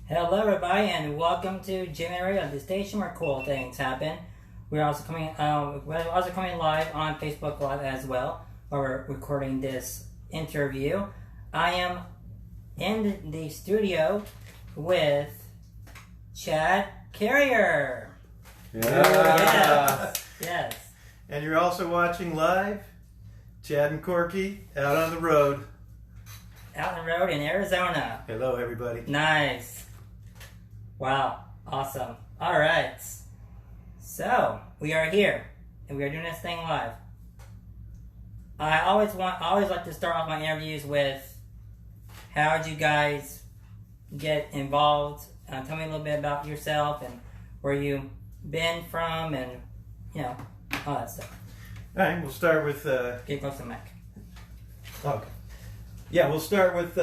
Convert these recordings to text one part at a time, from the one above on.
Hello, everybody, and welcome to Jimmy Radio, the station where cool things happen. We're also coming live on Facebook Live as well, where we're recording this interview. I am in the studio with Chad Carrier. Yeah. Yes. And you're also watching live Chad and Korky out on the road. Out on the road in Arizona. Hello, everybody. Nice. Wow. Awesome. All right. So, we are here, and we are doing this thing live. I always like to start off my interviews with, how did you guys get involved? Tell me a little bit about yourself and where you've been from, and all that stuff. All right, we'll start with. Get close to the mic. Okay. Yeah, we'll start with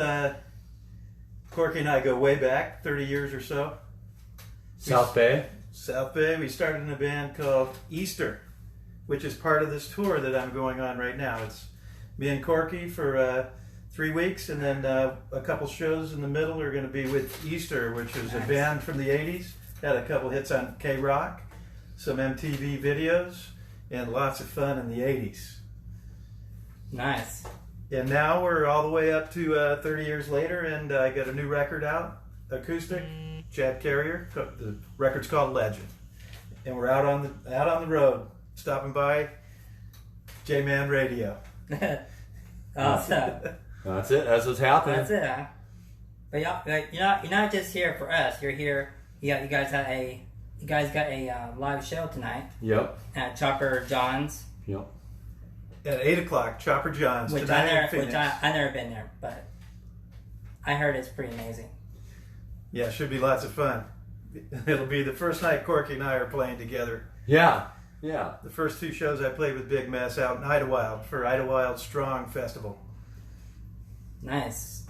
Korky and I go way back, 30 years or so. South Bay. South Bay. We started in a band called Easter, which is part of this tour that I'm going on right now. It's me and Korky for 3 weeks, and then a couple shows in the middle are going to be with Easter, which is Nice. a band from the 80s. Had a couple hits on K-Rock, some MTV videos, and lots of fun in the 80s. Nice. And now we're all the way up to 30 years later, and I got a new record out, acoustic, Chad Carrier. The record's called Legend, and we're out on the road, stopping by J-Man Radio. Awesome. That's it. That's what's happening. That's it, huh? But you're not just here for us. You're here. You guys got a live show tonight Yep. at Chopper John's. Yep. At 8 o'clock, Chopper John's. Which tonight in I Phoenix. never been there, but I heard it's pretty amazing. Yeah, it should be lots of fun. It'll be the first night Korky and I are playing together. Yeah. Yeah. The first 2 shows I played with Big Mess out in Idlewild for Idlewild Strong Festival. Nice.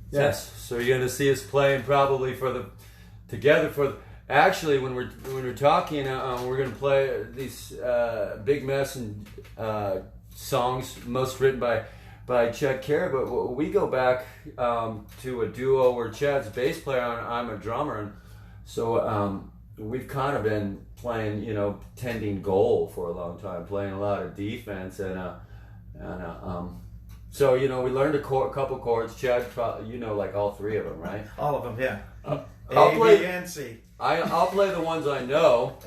Yes. So you're going to see us playing probably actually when we're talking, we're going to play these Big Mess and songs, most written by Chad Carrier. But we go back to a duo where Chad's a bass player and I'm a drummer, and so we've kind of been playing, tending goal for a long time, playing a lot of defense, so we learned a couple chords. Chad, like all 3 of them, right? All of them, yeah. I'll A, play. B, and C. I'll play the ones I know,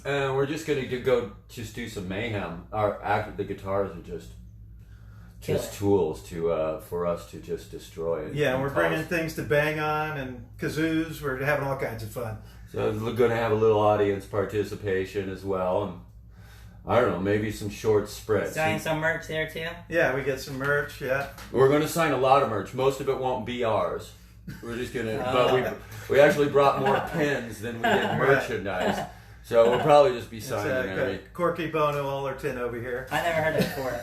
and we're just gonna go just do some mayhem. The guitars are just tools for us to just destroy. Yeah, and we're cause. bringing things to bang on and kazoos. We're having all kinds of fun. So we're gonna have a little audience participation as well, and I don't know, maybe some short sprints. Selling some merch there too. Yeah, we get some merch. Yeah, We're gonna sign a lot of merch. Most of it won't be ours. We're just gonna, but we actually brought more pins than we did merchandise. So we'll probably just be it's signing every. Korky Bono Ullerton over here. I never heard it before.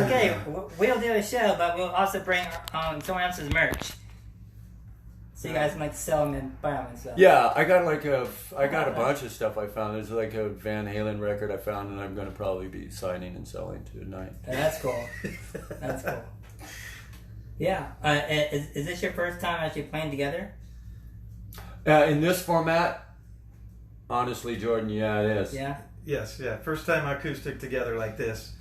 Okay, we'll do a show, but we'll also bring someone else's merch, so you guys can sell them and buy them and stuff. Yeah, I got a bunch of stuff I found. There's like a Van Halen record I found, and I'm gonna probably be signing and selling tonight. That's cool. That's cool. Yeah. Is this your first time actually playing together? In this format, honestly, Jordan, yeah, it is. Yeah. Yes, yeah. First time acoustic together like this,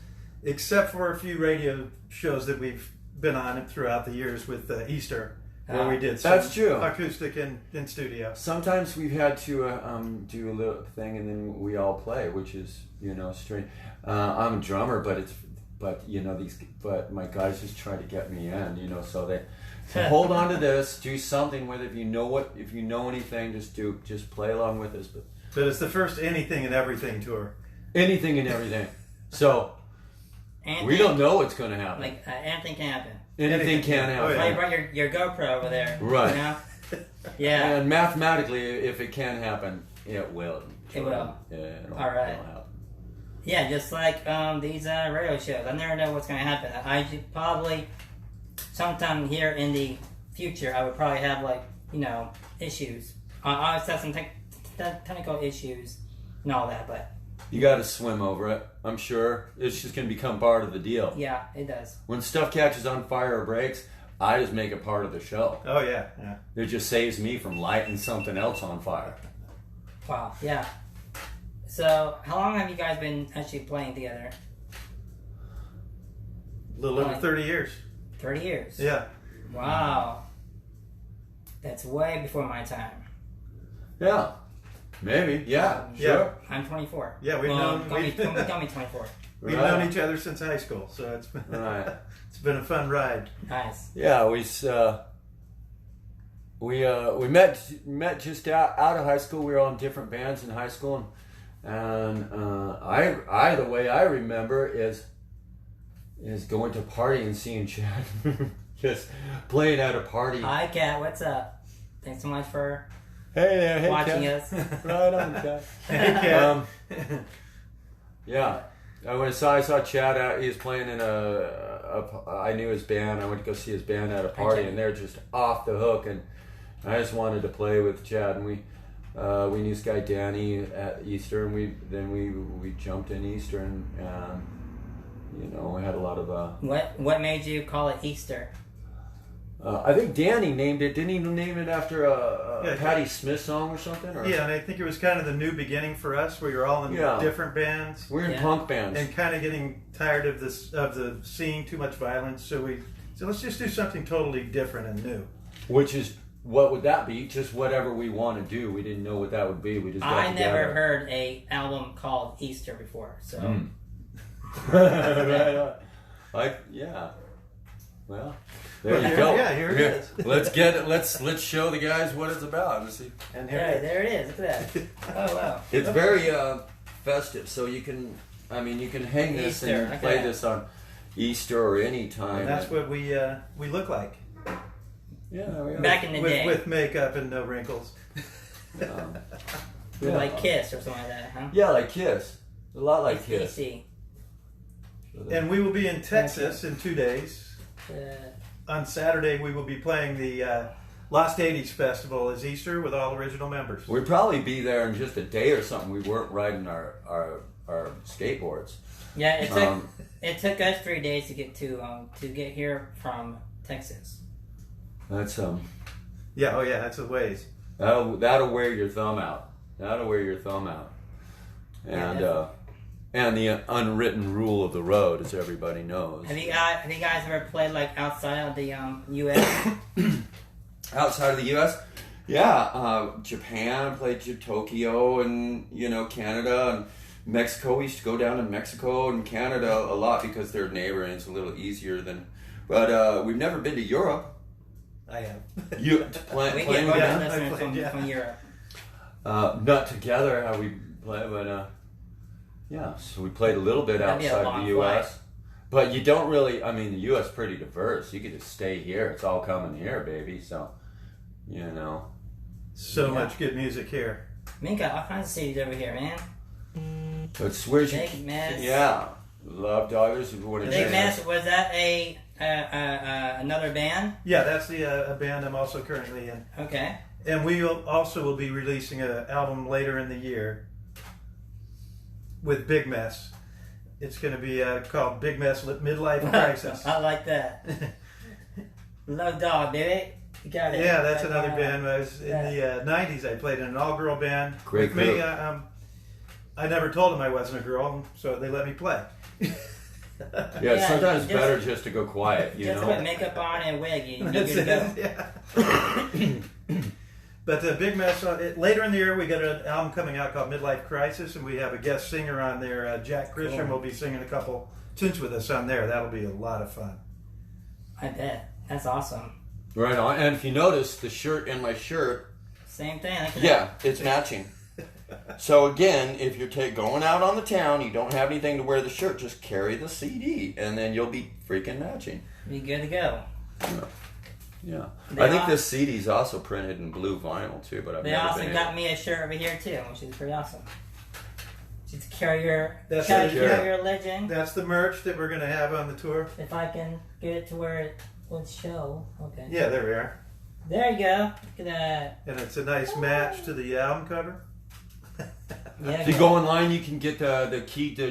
except for a few radio shows that we've been on throughout the years with Easter, where we did some That's true. acoustic in studio. Sometimes we've had to do a little thing, and then we all play, which is strange. I'm a drummer, but my guys just try to get me in, so they hold on to this, do something with it. If you know anything, just play along with us. But it's the first Anything and Everything tour. Anything and everything. So we don't know what's going to happen. Anything can happen. Anything can happen. Oh, yeah. Well, you brought your GoPro over there. Right. Yeah. And mathematically, if it can happen, it will. It will. Yeah, it'll Alright. happen. Yeah, just like these radio shows. I never know what's going to happen. I should probably, sometime here in the future, I would probably have issues. I always have some technical issues and all that, but You got to swim over it. I'm sure it's just going to become part of the deal. yeah, it does. When stuff catches on fire or breaks, I just make it part of the show. Oh yeah, yeah. It just saves me from lighting something else on fire. Wow, yeah. So, how long have you guys been actually playing together? A little over 30 years. 30 years? Yeah. Wow. That's way before my time. Yeah. Maybe. Yeah. Sure. I'm 24. Yeah, we've known... Tell me 24. We've known each other since high school, so it's been, it's been a fun ride. Nice. Yeah, we met just out of high school. We were all in different bands in high school, and I the way I remember is going to a party and seeing Chad just playing at a party. Hi, Kat. What's up? Thanks so much for watching Kat. us. Right on, Kat. Hey, Kat. Yeah. When I saw Chad out, he was playing in I knew his band. I went to go see his band at a party, and they're just off the hook. And I just wanted to play with Chad. And we knew this guy Danny at Easter, and we jumped in Easter, and we had a lot of. What made you call it Easter? I think Danny named it. Didn't he name it after a Patti Smith song or something? Or? Yeah, and I think it was kind of the new beginning for us, where you're all in different bands. We're in punk bands, and kind of getting tired of the seeing too much violence. So let's just do something totally different and new. Which is, what would that be? Just whatever we want to do. We didn't know what that would be. We just got together. never heard a album called Easter before, so. Right. Yeah. Well, there you go. Yeah, here it is. Let's get it. Let's show the guys what it's about. Let's see. And there it is. Look at that. Oh wow. It's very festive, so you can hang this Easter, and play this on Easter or any time. And that's what we look like. Yeah, we are. Back in the day. With makeup and no wrinkles. Like Kiss or something like that, huh? Yeah, like Kiss. A lot like Kiss. And we will be in Texas in 2 days. On Saturday, we will be playing the Lost 80s Festival as Easter with all original members. We'd probably be there in just a day or something. We weren't riding our skateboards. Yeah, it took us 3 days to get here from Texas. That's Yeah, that's a ways. That'll wear your thumb out. And the unwritten rule of the road, as everybody knows. Have you guys ever played like outside of the U.S.? Outside of the U.S.? Yeah, Japan, played Tokyo, and Canada and Mexico. We used to go down to Mexico and Canada a lot because they're neighboring. It's a little easier than. But we've never been to Europe. I have. You We get playing with them? listeners from Europe. Not together how we play, but yeah. So we played a little bit outside the U.S. flight. But you don't really. I mean, the U.S. is pretty diverse. You could just stay here. It's all coming here, baby. So, So much good music here. Man, got all kinds of cities over here, man. But where's your Big Mess. Yeah, Love Doggers. Big Mess. Was that another band? Yeah, that's the a band I'm also currently in. Okay. And we will be releasing an album later in the year with Big Mess. It's going to be called Big Mess Midlife Crisis. I like that. Love Dog, baby. You got it. Yeah, that's another band. I was in the 90s. I played in an all-girl band. Great with me. group. I never told them I wasn't a girl, so they let me play. Yeah, sometimes it's better just to go quiet, Just put makeup on and a wig. You're good That's to it, go. yeah. But Big Mess, later in the year, we got an album coming out called Midlife Crisis, and we have a guest singer on there. Jack Christian will be singing a couple tunes with us on there. That'll be a lot of fun. I bet. That's awesome. Right on. And if you notice, the shirt and my shirt. Same thing. Yeah, it's matching. So again, if you're going out on the town, you don't have anything to wear the shirt, just carry the CD, and then you'll be freaking matching. Be good to go. Yeah. I think this CD's also printed in blue vinyl too, but They also got me a shirt over here too, which is pretty awesome. Just carry your legend. That's the merch that we're going to have on the tour. If I can get it to where it would show. Okay. Yeah, there we are. There you go. Look at that. And it's a nice match to the album cover. Yeah. If you go online, you can get the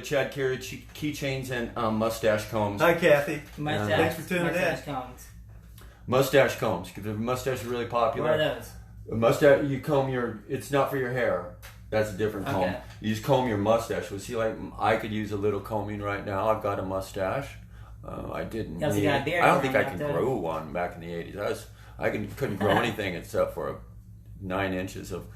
Chad Carey keychains and mustache combs. Hi, Kathy. Mustache, Thanks for tuning in. Cones. mustache combs. The mustache is really popular. What are those? A mustache, you comb your. It's not for your hair. That's a different comb. Okay. You just comb your mustache. Well, see, like I could use a little combing right now. I've got a mustache. I didn't. You also got a beard I don't think I growing could out there. grow one back in the '80s. Couldn't grow anything except for 9 inches of.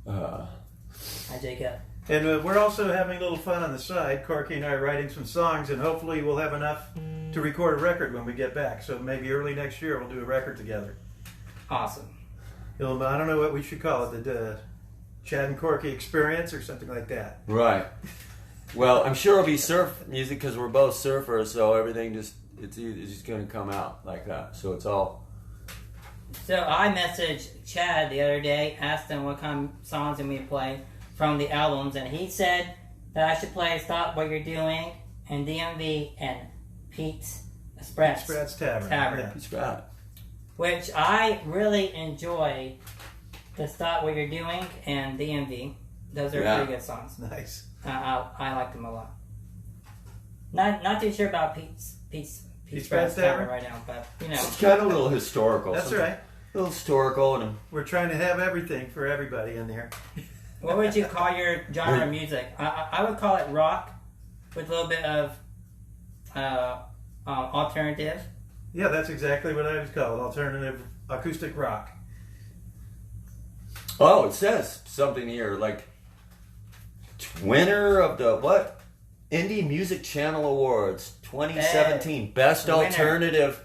Hi, Jacob. And we're also having a little fun on the side. Korky and I are writing some songs, and hopefully we'll have enough to record a record when we get back. So maybe early next year we'll do a record together. Awesome. I don't know what we should call it, the Chad and Korky experience or something like that. Right. Well, I'm sure it'll be surf music because we're both surfers, so everything it's just going to come out like that. So it's all. So I messaged Chad the other day, asked him what kind of songs we play from the albums, and he said that I should play Stop What You're Doing and DMV and Pete's Express. Sprat's Tavern. Yeah. It's bad. Which I really enjoy the Stop What You're Doing and DMV. Those are pretty good songs. Nice. I like them a lot. Not too sure about Pete's Sprat's Tavern right now, but you know. It's kind of a little historical. That's right. A little historical and. We're trying to have everything for everybody in there. What would you call your genre of music? I would call it rock with a little bit of alternative. Yeah, that's exactly what I would call it. Alternative acoustic rock. Oh, it says something here like winner of the what? Indie Music Channel Awards 2017 Best winner. Alternative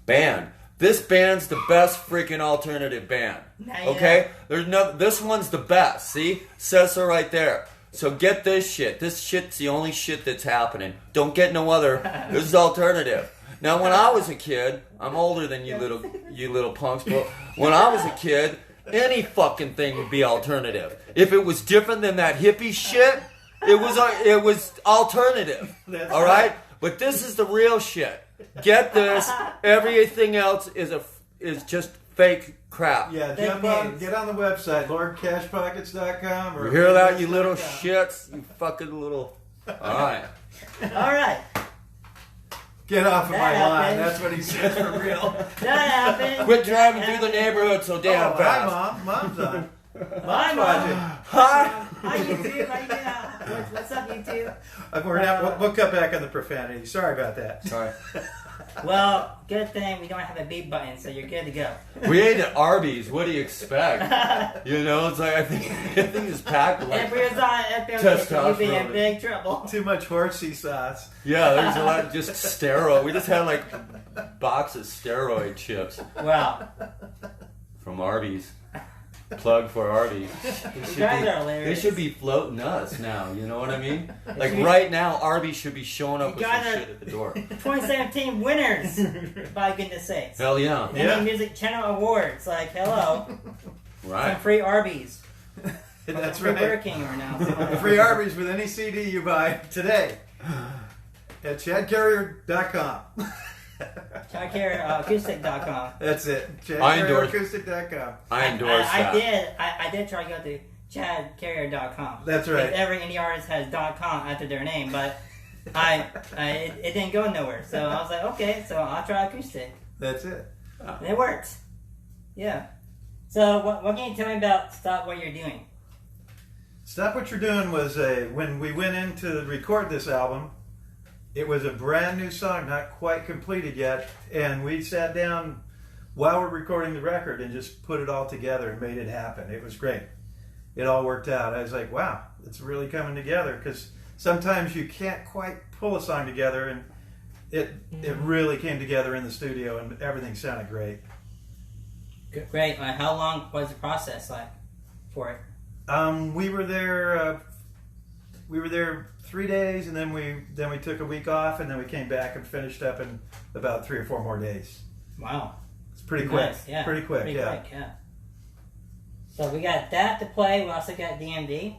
Band. This band's the best freaking alternative band. Now you Okay? There's no this one's the best. See? Says so right there. So get this shit. This shit's the only shit that's happening. Don't get no other. This is alternative. Now when I was a kid, I'm older than you little punks, but when I was a kid, any fucking thing would be alternative. If it was different than that hippie shit, it was alternative. That's all right? But this is the real shit. Get this. Everything else is just fake crap. Yeah, Fake jump on, news. get on the website, LordCashPockets.com. You hear that, you little shits? You fucking little. All right. All right, Get off of my That line. happened. That's what he said for real. that happened. Quit driving through the neighborhood so damn Oh, fast. hi, Mom. Mom's on. Bye, Watch Mom. Hi. Hi, YouTube. How you doing? What's up, YouTube? We'll cut back on the profanity. Sorry about that. Sorry. Well, good thing we don't have a beep button, so you're good to go. We ate at Arby's. What do you expect? You know, it's like I think it's packed with If like. we was on FM, you'd be in Testosterone. big trouble. Too much horsey sauce. Yeah, there's a lot of just steroid. We just had like a box of steroid chips Wow. from Arby's. Plug for Arby's. You guys are hilarious. They should be floating us now. You know what I mean? Like should- right now, Arby's should be showing up You with some guys are- shit at the door. 2017 winners, by goodness sakes. Hell yeah! Indie Yeah. Music Channel Awards. Like, hello. Some Right. free Arby's. That's Free Burger right. King right now. Free Arby's with any CD you buy today at ChadCarrier.com. Acoustic.com. That's it. I endorse- ChadCarrierAcoustic.com. I endorse that. I did try to go to ChadCarrier.com. That's right. Because every indie artist has .com after their name, but it didn't go nowhere. So I was like, okay, so I'll try acoustic. That's it. And it worked. Yeah. So what can you tell me about Stop What You're Doing? Stop What You're Doing was when we went in to record this album, it was a brand new song, not quite completed yet, and we sat down while we're recording the record and just put it all together and made it happen. It was great. It all worked out. I was like, wow, it's really coming together, because sometimes you can't quite pull a song together, and it really came together in the studio, and everything sounded great. Great. How long was the process like for it? We were there 3 days, and then we took a week off, and then we came back and finished up in about 3 or 4 more days. Wow. It's pretty quick. Nice, yeah. Pretty quick, yeah. Quick, yeah. So we got that to play. We also got DMV,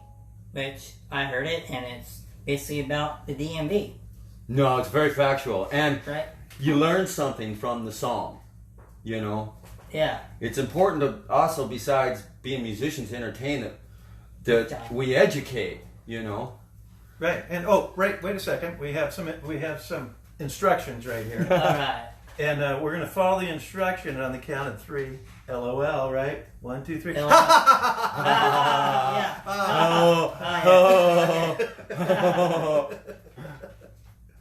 which I heard it, and it's basically about the DMV, No, it's very factual, and right? you learn something from the song. You know, Yeah. it's important to also, besides being musicians, entertain that we educate. You know. Right. And wait a second. We have some instructions right here. All right. And we're going to follow the instruction on the count of 3. LOL, right? 1, 2, 3. LOL. Yeah.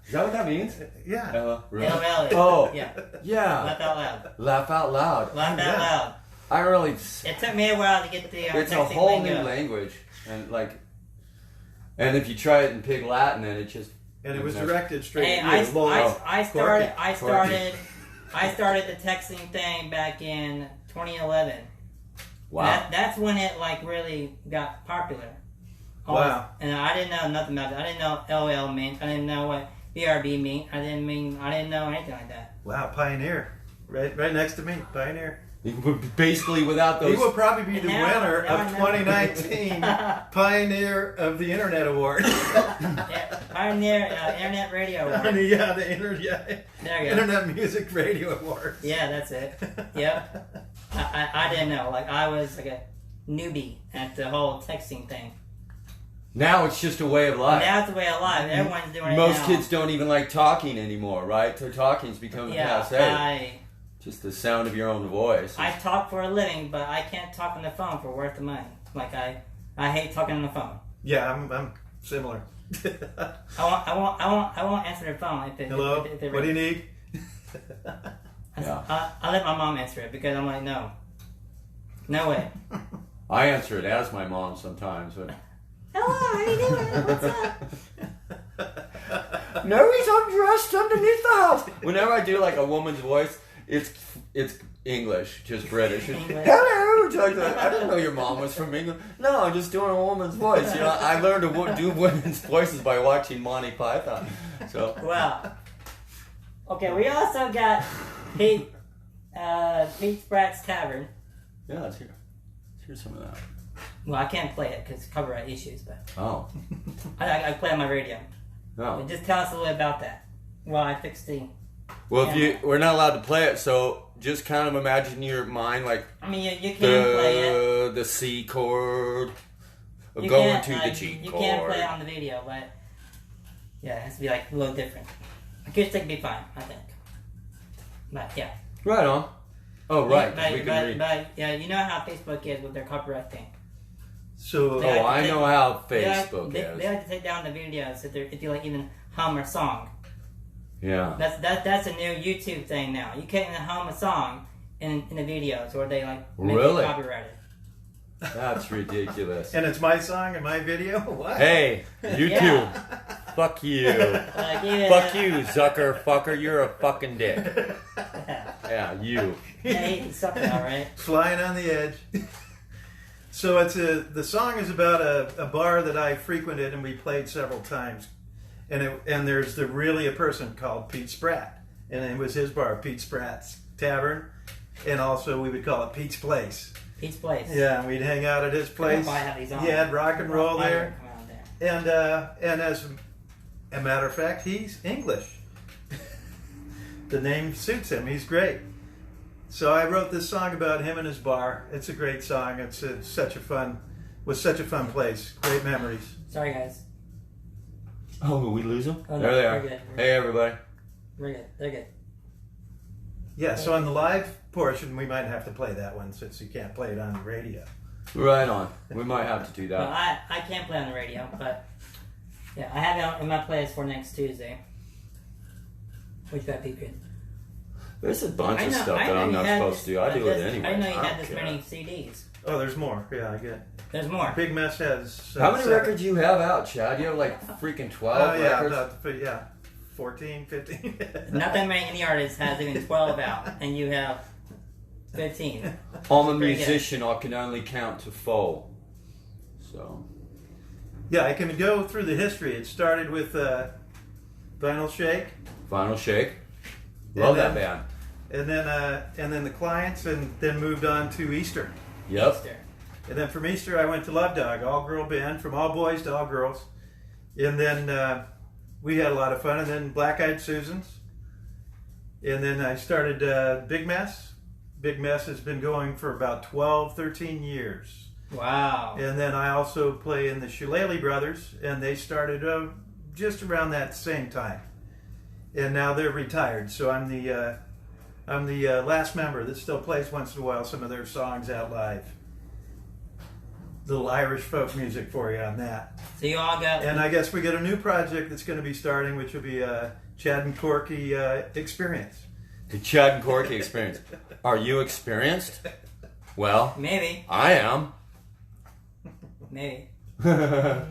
Is that what that means? Yeah. Really? LOL. Oh. Yeah. Yeah. Laugh out loud. Laugh out loud. Laugh out Yeah. loud. I really. It took me a while to get the. It's a texting whole lingo. new language, and if you try it in Pig Latin, then it just. And it was directed straight Hey, at I you. started Korky. I started the texting thing back in 2011. Wow. That's when it like really got popular. Wow. And I didn't know nothing about it. I didn't know LOL meant. I didn't know what BRB meant. I didn't know anything like that. Wow, pioneer. Right next to me, pioneer. Basically, without those. He will probably be the Now- winner now of I know. 2019 Pioneer of the Internet Award. Yeah, Pioneer Internet Radio Award. Yeah, the Internet There you go. Internet Music Radio Award. Yeah, that's it. Yep. I didn't know. Like I was like a newbie at the whole texting thing. Now it's just a way of life. Now it's the way of life. Everyone's doing it Most now. kids don't even like talking anymore, right? So talking's become Yeah, passe. Just the sound of your own voice. I talk for a living, but I can't talk on the phone for worth the money. Like I hate talking on the phone. Yeah, I'm similar. I won't answer the phone if it. Hello, if it what do you need? I let my mom answer it because I'm like, no way. I answer it as my mom sometimes. But... Hello, how you doing? What's up? No, he's undressed underneath the house. Whenever I do like a woman's voice, it's English, just British. English. Hello, I didn't know your mom was from England. No, I'm just doing a woman's voice. You know, I learned to do women's voices by watching Monty Python. So Wow. Okay, we also got Pete Spratt's Tavern. yeah, let's hear some of that. Well, I can't play it because copyright issues, but Oh, I play on my radio. no. But just tell us a little about that. Well, I fixed the. Well, we're not allowed to play it, so just kind of imagine in your mind like I mean, you can play it. the C chord, You going can't, to the G You chord. can play it on the video, but yeah, it has to be like a little different. Acoustic be fine, I think. But yeah. Right on. Oh, right. 'cause But, we can but, read. but yeah, you know how Facebook is with their copyright thing. So, They Oh, like I to know how They Facebook like, they is. like to take down the videos if you like even hum a song. Yeah. That's a new YouTube thing now. You can't even hum a song in the videos, or they like make Really? it copyrighted. That's ridiculous. and it's my song and my video? What? Hey, YouTube. Yeah. Fuck you. Like, even, Fuck you, Zucker fucker. You're a fucking dick. Yeah, you. Yeah, he sucked it out, right? Flying on the edge. So the song is about a bar that I frequented and we played several times. And there's really a person called Pete Spratt. And it was his bar, Pete Spratt's Tavern. And also we would call it Pete's Place. Pete's Place. Yeah, and we'd hang out at his place. Probably have these on. He had rock and roll Probably there. come out there. And as a matter of fact, he's English. The name suits him. He's great. So I wrote this song about him and his bar. It's a great song. It's such a fun place. Great memories. Sorry, guys. Oh, we lose them? Oh, no, There they are. we're good. Hey, everybody. We're good. They're good. Yeah, so on the live portion, we might have to play that one since you can't play it on the radio. Right on. We might have to do Well, that. I can't play on the radio, but yeah, I have it in my playlist for next Tuesday. Which that'd be good. There's a bunch I of know- stuff I that know I'm you not had supposed to do. I this- do it this- anyway. I know you don't had this care. many CDs. Oh, there's more. Yeah, I get. There's more. Big Mess has. How many 7. records you have out, Chad? You have like freaking 12 Oh, yeah, records? yeah. 14, 15. Not that many any artist has even 12 out, and you have 15. I'm a Pretty good. musician. I can only count to 4. So. Yeah, I can go through the history. It started with Vinyl Shake. Final Shake. Love And that band. And then the Clients, and then moved on to Easter. Yep. Easter. And then from Easter, I went to Love Dog, all girl band, from all boys to all girls. And then we had a lot of fun. And then Black Eyed Susans. And then I started Big Mess. Big Mess has been going for about 12, 13 years. Wow. And then I also play in the Shillelagh Brothers, and they started just around that same time. And now they're retired, so I'm the I'm the last member that still plays once in a while some of their songs out live. Little Irish folk music for you on that. So you all got... And I guess we got a new project that's going to be starting, which will be Chad and Korky Experience. The Chad and Korky Experience. Are you experienced? Well, Maybe. I am. Maybe. That's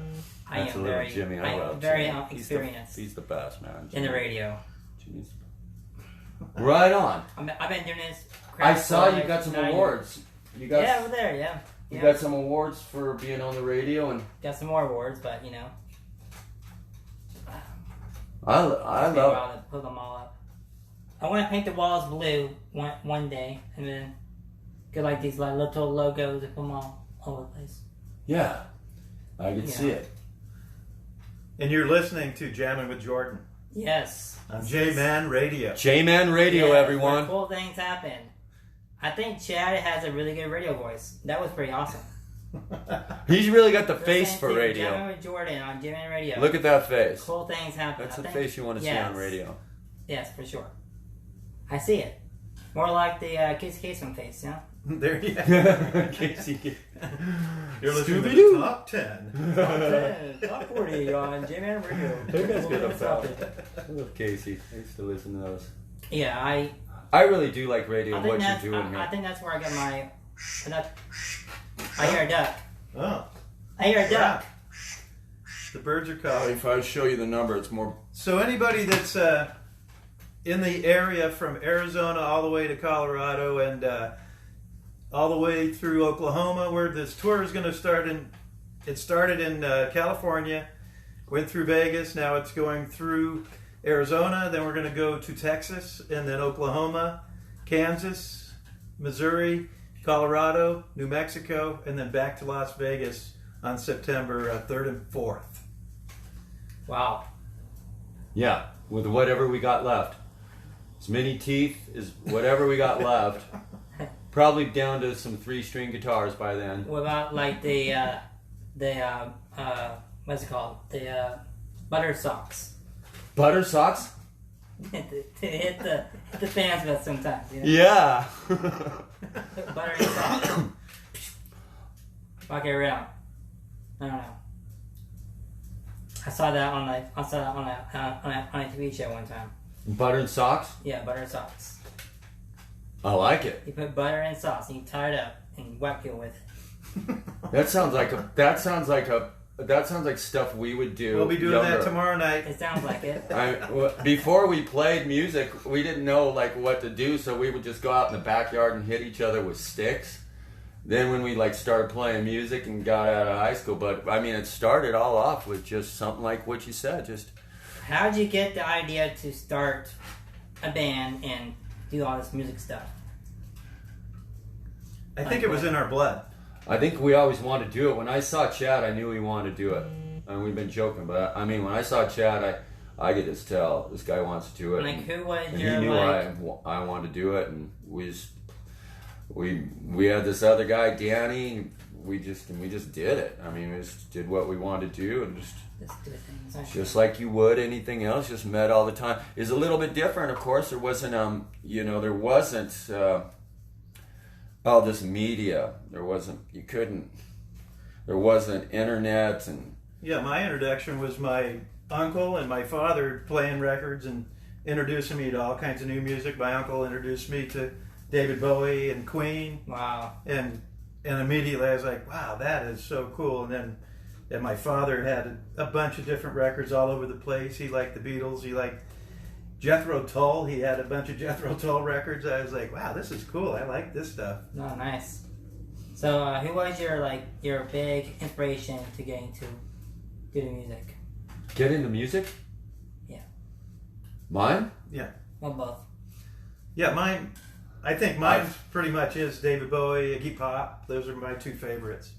I am a little very, Jimmy. I love am very Jimmy. experienced He's the best, man. in the radio. Jimmy's- Right on. I've been doing this. I crap saw for you got some 9 years. awards. You got Yeah, over there, yeah. you Yeah. got some awards for being on the radio, and Got some more awards, but you know. I Take a love. while to put them all up. I want to paint the walls blue one day, and then get like these like little logos and put them all over the place. Yeah, I can Yeah. see it. And you're listening to Jamming with Jordan Yes. on J-Man Radio. J-Man Radio, Yeah, everyone. where cool things happen. I think Chad has a really good radio voice. That was pretty awesome. He's really got the face Listening for to radio. Jamming with Jordan on Jimmy Radio. Look at that face. Cool things happen. That's I the think- face you want to see yes. on radio. Yes, for sure. I see it. More like the Casey Kasem face, you know? There you go. Casey. You're listening to Scooby-Doo. the Top 10. Top 40 on Jimmy Radio. That's good about it. I love Casey. I used to listen to those. Yeah, I really do like radio I and think what that's you're doing I here. think that's where I got my. I hear a duck. Oh, I hear a duck. the birds are calling. If I show you the number, it's more. So anybody that's in the area from Arizona all the way to Colorado and all the way through Oklahoma, where this tour is going to start it started in California, went through Vegas, now it's going through Arizona, then we're going to go to Texas, and then Oklahoma, Kansas, Missouri, Colorado, New Mexico, and then back to Las Vegas on September 3rd and 4th. Wow. Yeah, with whatever we got left. As many teeth as whatever we got left. Probably down to some 3-string guitars by then. What about like the what's it called? The butter socks. Butter socks? to hit the fans with sometimes. You know? Yeah. Butter and socks. Walk it around. I don't know. I saw that on a TV show one time. Butter and socks? Yeah, butter and socks. I like it. You put butter and sauce and you tie it up and you whack it with it. That sounds like stuff we would do. We'll be doing younger. that tomorrow night. It sounds like it. Before we played music, we didn't know like what to do, so we would just go out in the backyard and hit each other with sticks. Then when we like started playing music and got out of high school, but I mean, it started all off with just something like what you said. Just How'd you get the idea to start a band and do all this music stuff? I think it was in our blood. I think we always wanted to do it. When I saw Chad, I knew he wanted to do it. And we've been joking, but I mean, when I saw Chad, I could just tell this guy wants to do it. Like, who was And your he knew like? I wanted to do it, and we had this other guy, Danny. We just did it. I mean, we just did what we wanted to do, and just Do things. just like you would anything else. Just met all the time. It's a little bit different, of course. There wasn't all this media. There wasn't internet and. Yeah, my introduction was my uncle and my father playing records and introducing me to all kinds of new music. My uncle introduced me to David Bowie and Queen, Wow. and immediately I was like, wow, that is so cool. And my father had a bunch of different records all over the place. He liked the Beatles. He liked Jethro Tull. He had a bunch of Jethro Tull records. I was like, wow, this is cool. I like this stuff. Oh, nice. So, who was your big inspiration to get into do the music? Get into music? Yeah. Mine? Well, both. Yeah, mine. I think mine pretty much is David Bowie, Iggy Pop. Those are my two favorites.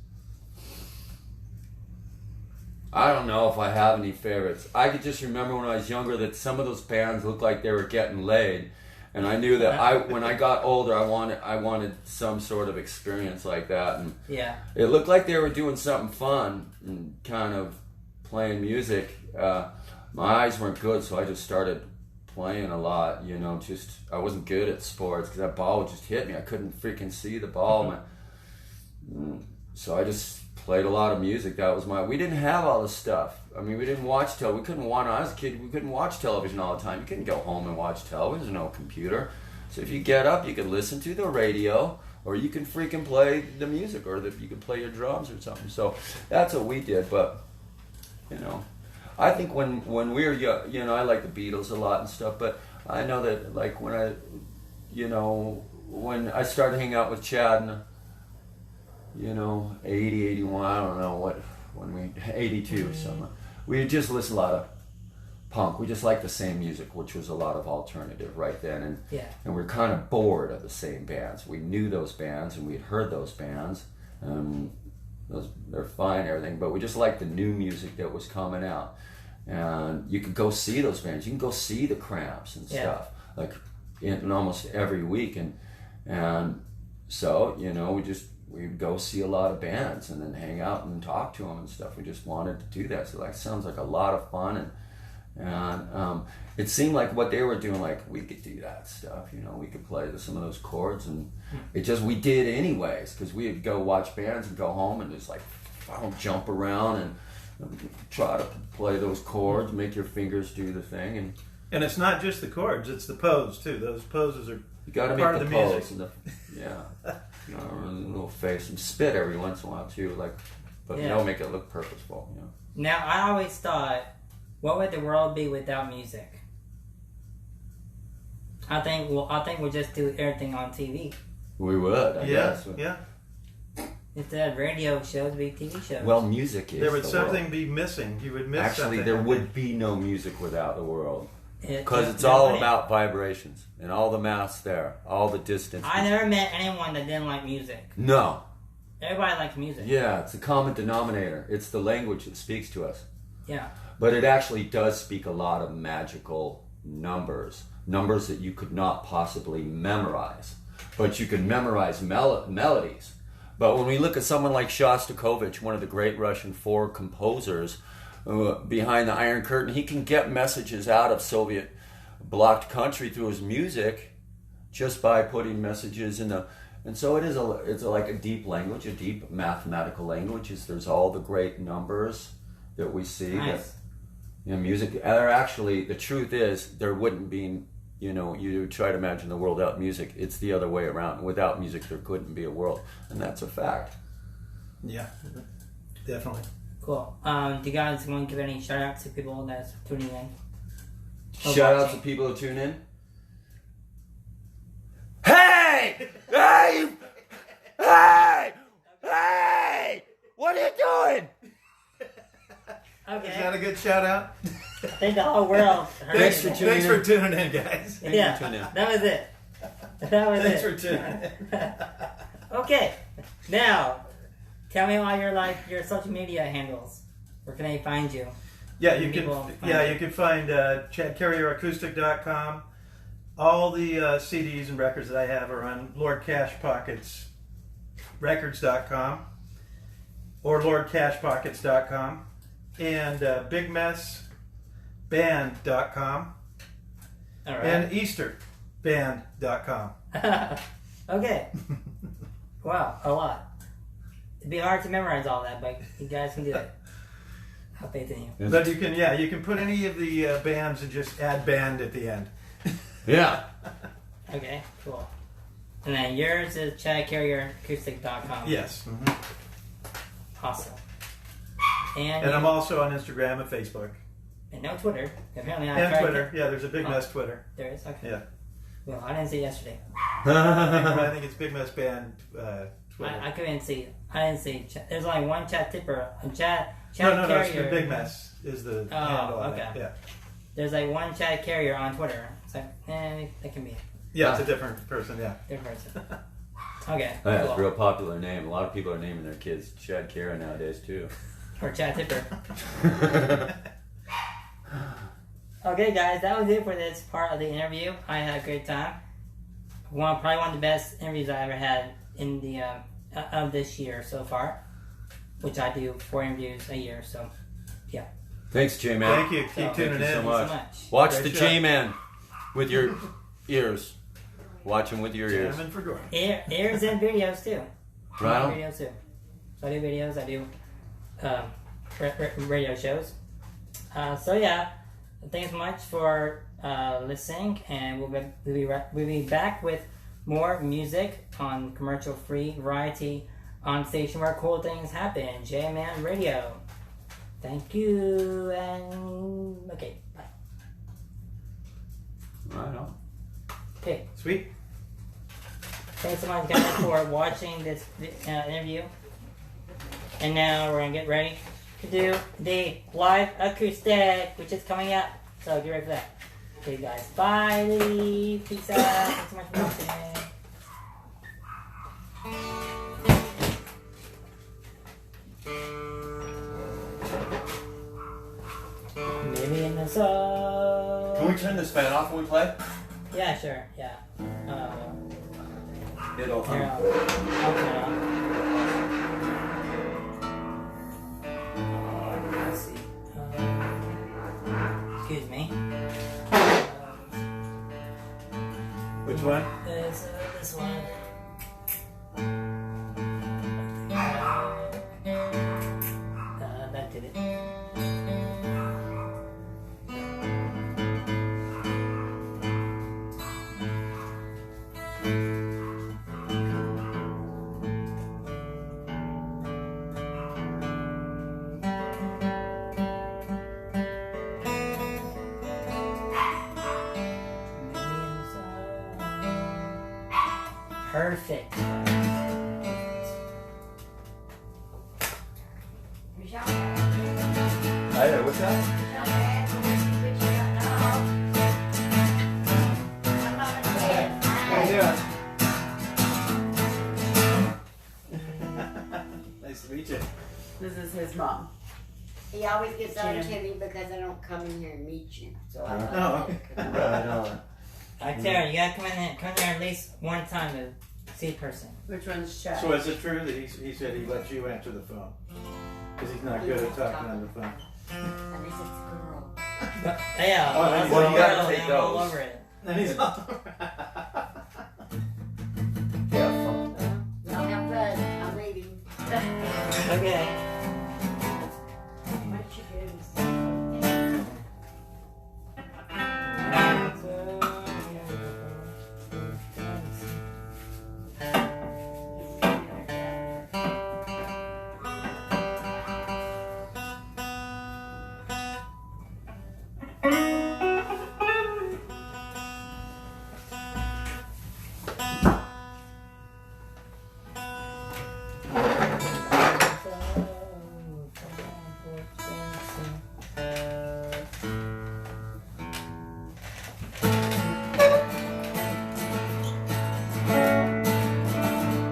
I don't know if I have any favorites. I could just remember when I was younger that some of those bands looked like they were getting laid, and I knew that when I got older, I wanted some sort of experience like that, and Yeah. it looked like they were doing something fun and kind of playing music. My eyes weren't good, so I just started playing a lot. You know, just I wasn't good at sports because that ball would just hit me. I couldn't freaking see the ball. So I just played a lot of music. That was we didn't have all this stuff. I mean, we didn't watch we couldn't watch, when I was a kid, we couldn't watch television all the time. You couldn't go home and watch television. There's no computer. So if you get up, you could listen to the radio, or you can freaking play the music, or you can play your drums or something. So that's what we did. But, you know, I think when we were young, you know, I like the Beatles a lot and stuff, but I know that, like, when I started hanging out with Chad and, you know, 80, 81, I don't know what, 82 or something. We just listened to a lot of punk. We just liked the same music, which was a lot of alternative right then. And we were kind of bored of the same bands. We knew those bands and we'd heard those bands. They're fine and everything, but we just liked the new music that was coming out. And you could go see those bands. You can go see the Cramps and stuff, like in almost every week. And so, you know, we'd go see a lot of bands and then hang out and talk to them and stuff. We just wanted to do that. So that sounds like a lot of fun. And it seemed like what they were doing, like we could do that stuff, you know, we could play some of those chords, and we did anyways, because we'd go watch bands and go home and just like, jump around and try to play those chords, make your fingers do the thing. And it's not just the chords, it's the pose too. Those poses are you gotta part make of the the pose music. You know, a little face and spit every once in a while too, like, but don't make it look purposeful, you know. Now, I always thought, what would the world be without music? I think we'll just do everything on TV. We would, I guess. Yeah. Instead of radio shows, be TV shows. Well, music is There would the something world. be missing. You would miss something. Actually, there would be no music without the world. Because it's all all about vibrations and all the mass there, all the distance. I never met anyone that didn't like music. No. Everybody likes music. Yeah, it's a common denominator. It's the language that speaks to us. Yeah. But it actually does speak a lot of magical numbers that you could not possibly memorize. But you can memorize melodies. But when we look at someone like Shostakovich, one of the great Russian four composers, behind the Iron Curtain, he can get messages out of Soviet blocked country through his music just by putting messages in the. And so it's like a deep language, a deep mathematical language. There's all the great numbers that we see. Nice. That, music. Actually, the truth is there wouldn't be. You know, you try to imagine the world without music. It's the other way around. Without music, there couldn't be a world, and that's a fact. Yeah, definitely. Cool. Do you guys want to give any shout outs to people that's tuning in? Shout out to people who tune in. Hey! Hey! Hey! Hey! What are you doing? Okay. Is that a good shout out? I think the whole world heard Thanks it. for tuning Thanks in. for tuning in, guys. Yeah, tuning in. that was it. That was Thanks it. for tuning in. Okay, now tell me all your social media handles. Where can they find you? Yeah, you can. People Yeah, find you can find ChadCarrierAcoustic.com. All the CDs and records that I have are on Lord Cash Pockets Records.com or LordCashPockets.com and BigMessBand.com All right. and EasterBand.com. Okay. Wow, a lot. It'd be hard to memorize all that, but you guys can do it. Have faith in you. But you can put any of the bands and just add band at the end. Yeah. Okay, cool. And then yours is ChadCarrierAcoustic.com. Yes. Mm-hmm. Awesome. And I'm also on Instagram and Facebook. And no Twitter. Apparently I And tried Twitter. to- Yeah, there's a Big Mess Twitter. There is? Okay. Yeah. Well, I didn't see it yesterday. I think it's Big Mess Band Twitter. I couldn't see it. I didn't see it. There's only one chat tipper. Chat No, it's carrier. the Big Mess is the handle on okay. it. Yeah. There's like one chat carrier on Twitter. It's like, that can be Yeah, it's a different person, yeah. a different person. Okay. That's Cool. a real popular name. A lot of people are naming their kids Chad Kara nowadays too. Or chat tipper. Okay, guys, that was it for this part of the interview. I had a great time. Probably one of the best interviews I ever had in the of this year so far, which I do 4 interviews a year. So, yeah. Thanks, J-Man. Thank you. Keep tuning Thank you in. so Thank you much. so much. Watch Great the show. J-Man. with your ears. Watch them with your ears. Jamming for Gordon. Ears and videos too. Right on. Videos too. So I do videos. I do radio shows. So yeah, thanks so much for listening, and we'll be back with more music on commercial-free variety on station where cool things happen. J-Man Radio. Thank you, and okay, bye. Right on. Okay, Sweet. thanks so much, guys, for watching this interview. And now we're gonna get ready to do the live acoustic, which is coming up. So get ready for that. Okay, guys, bye. Peace out. Thanks so much for watching. Maybe in the sun. Can we turn this fan off when we play? Yeah, sure. Yeah. It'll. Here, I'll turn it on. Let's see. Excuse me. Which one? This one. That did it. Perfect. Hey, what's that? How you doing? Nice to meet you. This is his mom. He always gets on Jim. to me because I don't come in here and meet you. So I Oh, love okay. it. Right on. I tell you, you gotta come in there at least one time to see a person. Which one's Chad? So is it true that he said he let you answer the phone? Because he's not good at talking on the phone. At least it's a girl. But, yeah, Oh, that's well, all you gotta over it, take I'm all those. over it. And he's all Yeah, fun. Y'all have fun. I'm leaving. Okay. What you do?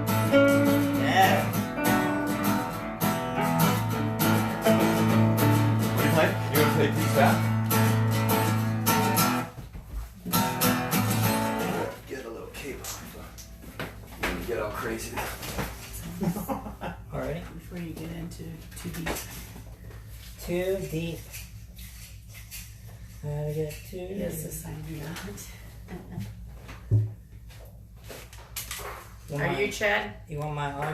Yeah. What do you play? You want to play Peace Back? Get a little cape on. Get all crazy. Already? Before you get into too deep. Too deep. Gotta get too Yes, deep. this I do not. Want Are my- you Chad? You want my autograph?